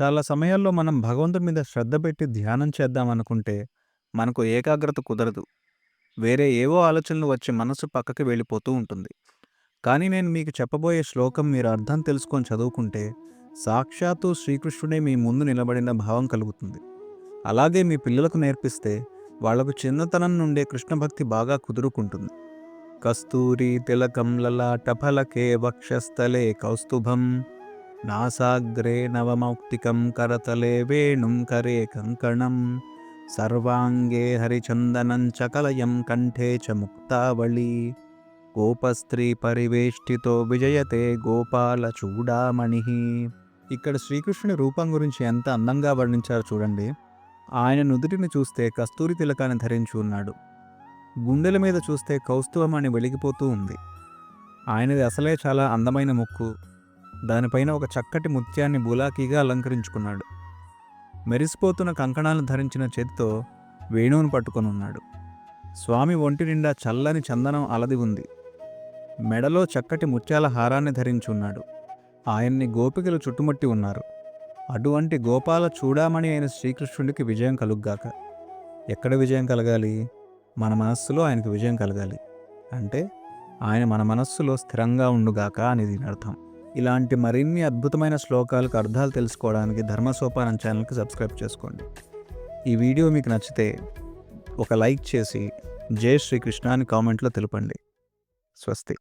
చాలా సమయాల్లో మనం భగవంతుడి మీద శ్రద్ధ పెట్టి ధ్యానం చేద్దాం అనుకుంటే, మనకు ఏకాగ్రత కుదరదు. వేరే ఏవో ఆలోచనలు వచ్చి మనసు పక్కకి వెళ్ళిపోతూ ఉంటుంది. కానీ నేను మీకు చెప్పబోయే శ్లోకం మీరు అర్థం తెలుసుకొని చదువుకుంటే, సాక్షాత్తు శ్రీకృష్ణుడే మీ ముందు నిలబడిన భావం కలుగుతుంది. అలాగే మీ పిల్లలకు నేర్పిస్తే, వాళ్లకు చిన్నతనం నుండే కృష్ణ భక్తి బాగా కుదురుకుంటుంది. కస్తూరి తిలకం లలాటఫలకే వక్షస్థలే కౌస్తుభం నాసాగ్రే నవమౌక్తికం కరతలే వేణుం కరే కంకణం సర్వాంగే హరిచందనం చకలయం కంఠే చ ముక్తావళి గోపస్త్రీ పరివేష్టితో విజయతే గోపాల చూడామణి. ఇక్కడ శ్రీకృష్ణుని రూపం గురించి ఎంత అందంగా వర్ణించారో చూడండి. ఆయన నుదుటిని చూస్తే కస్తూరి తిలకాన్ని ధరించి ఉన్నాడు. గుండెల మీద చూస్తే కౌస్తుభమణి వెలిగిపోతూ ఉంది. ఆయనది అసలే చాలా అందమైన ముక్కు. దానిపైన ఒక చక్కటి ముత్యాన్ని బులాకీగా అలంకరించుకున్నాడు. మెరిసిపోతున్న కంకణాలను ధరించిన చేతితో వేణువును పట్టుకొనున్నాడు. స్వామి ఒంటి నిండా చల్లని చందనం అలది ఉంది. మెడలో చక్కటి ముత్యాల హారాన్ని ధరించి ఉన్నాడు. ఆయన్ని గోపికలు చుట్టుముట్టి ఉన్నారు. అటువంటి గోపాల చూడామణి అయిన శ్రీకృష్ణుడికి విజయం కలుగ్గాక. ఎక్కడ విజయం కలగాలి? మన మనస్సులో ఆయనకు విజయం కలగాలి. అంటే ఆయన మన మనస్సులో స్థిరంగా ఉండుగాక అని దీని అర్థం. ఇలాంటి మరిన్ని అద్భుతమైన శ్లోకాలకు అర్థాలు తెలుసుకోవడానికి ధర్మసోపానం ఛానల్కి సబ్స్క్రైబ్ చేసుకోండి. ఈ వీడియో మీకు నచ్చితే ఒక లైక్ చేసి జై శ్రీకృష్ణ అని కామెంట్లో తెలుపండి. స్వస్తి.